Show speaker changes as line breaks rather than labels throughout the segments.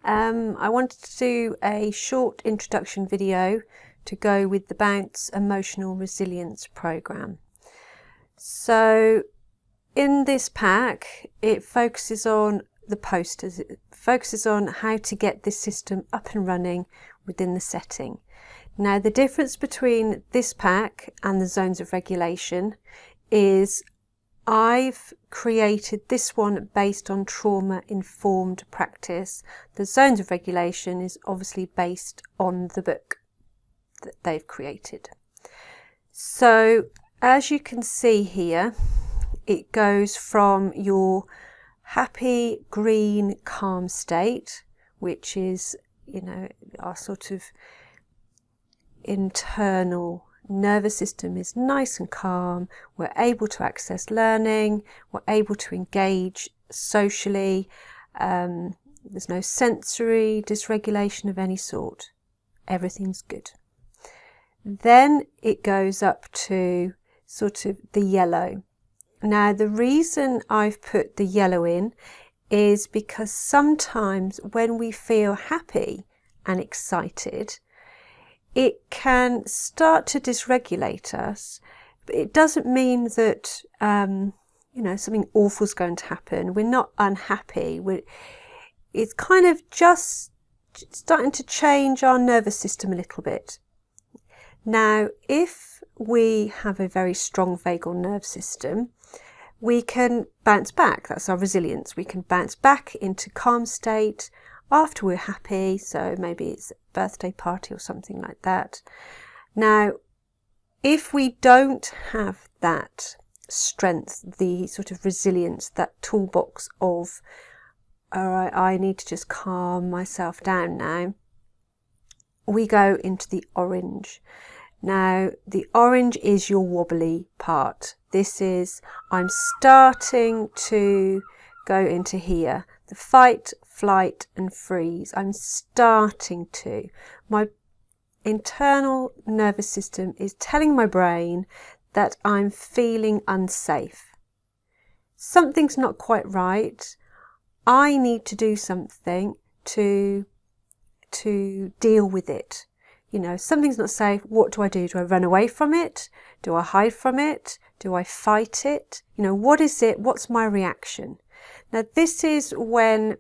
I wanted to do a short introduction video to go with the Bounce Emotional Resilience program. So in this pack, it focuses on the posters. It focuses on how to get this system up and running within the setting. Now, the difference between this pack and the zones of regulation is I've created this one based on trauma-informed practice. The zones of regulation is obviously based on the book that they've created. So as you can see here, it goes from your happy, green, calm state, which is, our sort of internal nervous system is nice and calm. We're able to access learning. We're able to engage socially. There's no sensory dysregulation of any sort. Everything's good. Then it goes up to sort of the yellow. Now, the reason I've put the yellow in is because sometimes when we feel happy and excited, it can start to dysregulate us, but it doesn't mean that, something awful is going to happen. We're not unhappy. It's kind of just starting to change our nervous system a little bit. Now, if we have a very strong vagal nerve system, we can bounce back. That's our resilience. We can bounce back into calm state after we're happy, so maybe it's a birthday party or something like that. Now, if we don't have that strength, the sort of resilience, that toolbox of, all right, I need to just calm myself down now, we go into the orange. Now, the orange is your wobbly part. This is, I'm starting to go into here, the fight, flight and freeze. I'm starting to. My internal nervous system is telling my brain that I'm feeling unsafe. Something's not quite right. I need to do something to deal with it. Something's not safe. What do? Do I run away from it? Do I hide from it? Do I fight it? What is it? What's my reaction? Now, this is when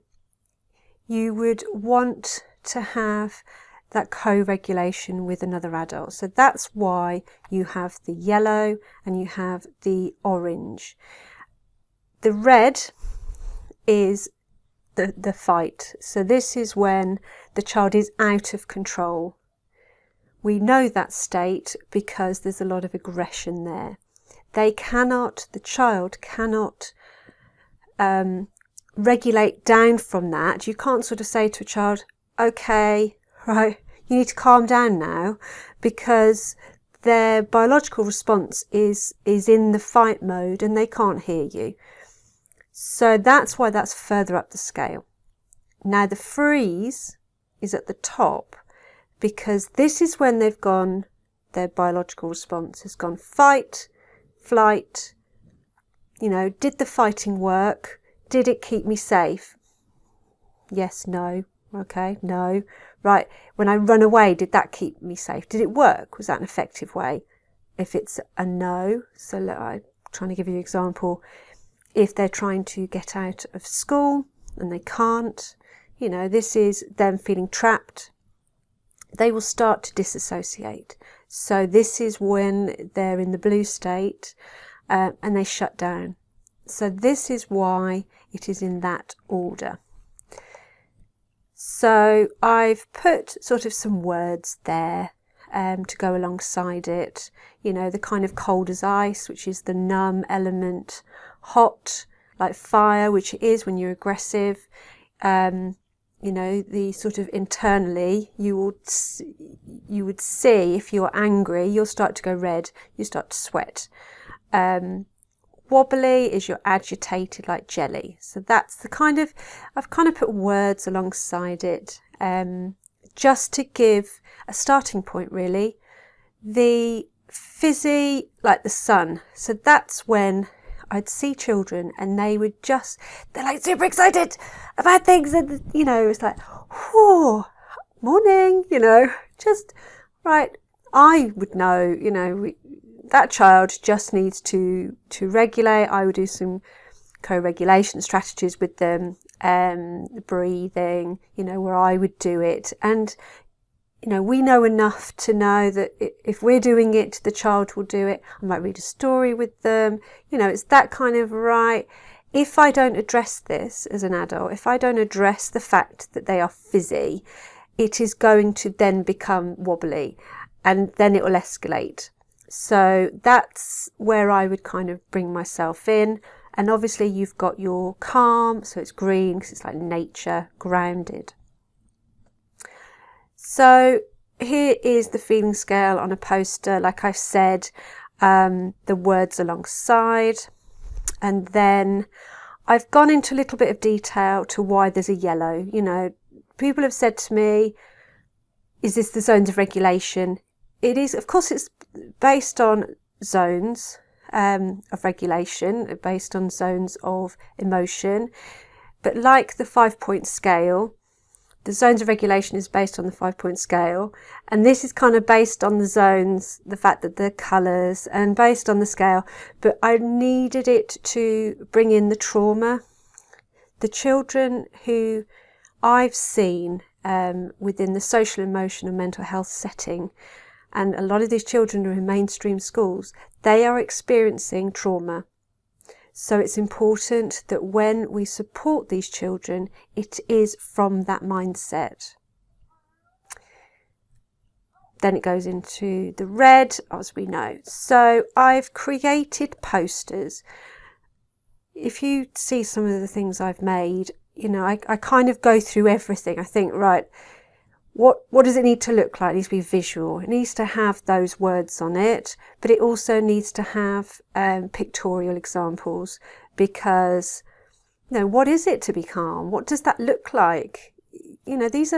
you would want to have that co-regulation with another adult. So that's why you have the yellow and you have the orange. The red is the fight. So this is when the child is out of control. We know that state because there's a lot of aggression there. The child cannot regulate down from that. You can't sort of say to a child, okay, right, you need to calm down now, because their biological response is in the fight mode and they can't hear you. So that's why that's further up the scale. Now the freeze is at the top, because this is when they've gone, their biological response has gone fight, flight, did the fighting work? Did it keep me safe? Yes, no. Okay, no. Right, when I run away, did that keep me safe? Did it work? Was that an effective way? If it's a no, so I'm trying to give you an example. If they're trying to get out of school and they can't, this is them feeling trapped, they will start to disassociate. So this is when they're in the blue state and they shut down. So this is why it is in that order. So I've put sort of some words there to go alongside it. The kind of cold as ice, which is the numb element, hot like fire, which it is when you're aggressive. The sort of internally, you would see if you're angry, you'll start to go red, you start to sweat. Wobbly is you're agitated like jelly. So that's I've kind of put words alongside it, just to give a starting point really. The fizzy, like the sun. So that's when I'd see children and they're like super excited about things, and it's like, whoa, morning, just right. I would know, that child just needs to regulate. I would do some co-regulation strategies with them, breathing, where I would do it. And, we know enough to know that if we're doing it, the child will do it. I might read a story with them. It's that kind of right. If I don't address this as an adult, if I don't address the fact that they are fizzy, it is going to then become wobbly and then it will escalate. So that's where I would kind of bring myself in. And obviously you've got your calm, so it's green because it's like nature, grounded. So here is the feeling scale on a poster. Like I said, the words alongside. And then I've gone into a little bit of detail to why there's a yellow. People have said to me, is this the zones of regulation? It is, of course, it's based on zones of regulation, based on zones of emotion. But like the 5-point scale, the zones of regulation is based on the 5-point scale. And this is kind of based on the zones, the fact that they're colours, and based on the scale. But I needed it to bring in the trauma. The children who I've seen within the social, emotional and mental health setting, and a lot of these children are in mainstream schools, they are experiencing trauma. So it's important that when we support these children, it is from that mindset. Then it goes into the red, as we know. So I've created posters. If you see some of the things I've made, I kind of go through everything. I think, right, what does it need to look like? It needs to be visual. It needs to have those words on it, but it also needs to have pictorial examples, because, what is it to be calm? What does that look like? These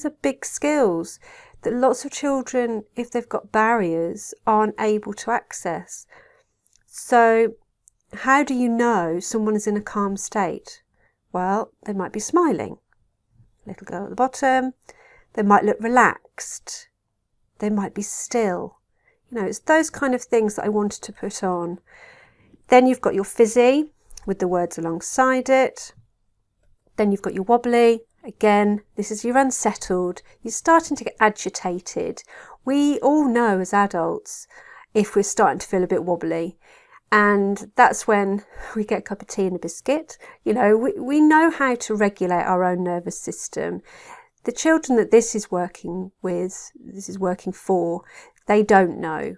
are big skills that lots of children, if they've got barriers, aren't able to access. So how do you know someone is in a calm state? Well, they might be smiling. Little girl at the bottom. They might look relaxed. They might be still. It's those kind of things that I wanted to put on. Then you've got your fizzy with the words alongside it. Then you've got your wobbly. Again, this is your unsettled. You're starting to get agitated. We all know as adults if we're starting to feel a bit wobbly. And that's when we get a cup of tea and a biscuit. We know how to regulate our own nervous system. The children that this is working for, they don't know.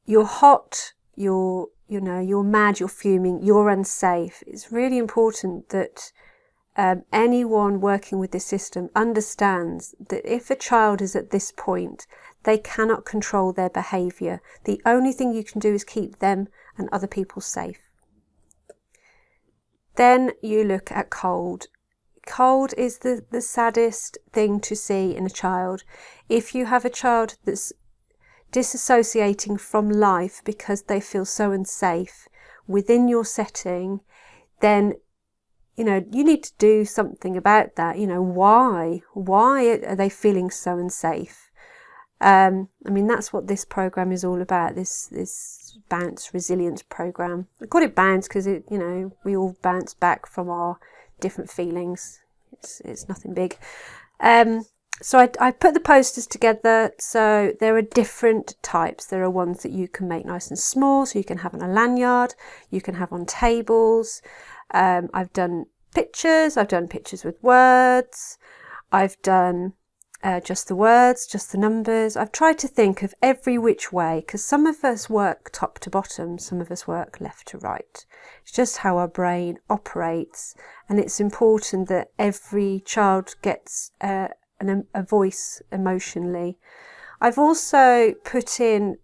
You're hot, you're mad, you're fuming, you're unsafe. It's really important that anyone working with this system understands that if a child is at this point, they cannot control their behaviour. The only thing you can do is keep them and other people safe. Then you look at cold. Cold is the saddest thing to see in a child. If you have a child that's disassociating from life because they feel so unsafe within your setting, then you need to do something about that. Why are they feeling so unsafe? That's what this program is all about, this Bounce Resilience program. I call it Bounce because we all bounce back from our different feelings. It's nothing big. So I put the posters together. So there are different types. There are ones that you can make nice and small, so you can have on a lanyard, you can have on tables. I've done pictures with words, I've done just the words, just the numbers. I've tried to think of every which way, because some of us work top to bottom, some of us work left to right. It's just how our brain operates, and it's important that every child gets a voice emotionally. I've also put in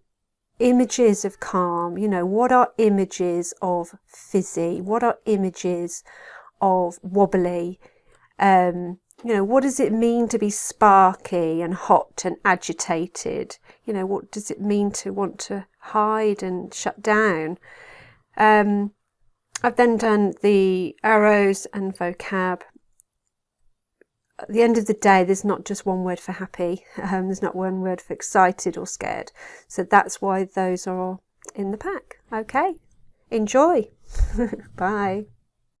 images of calm. What are images of fizzy? What are images of wobbly? What does it mean to be sparky and hot and agitated? What does it mean to want to hide and shut down? I've then done the arrows and vocab. at the end of the day, there's not just one word for happy. There's not one word for excited or scared. So that's why those are in the pack. Okay, enjoy. Bye.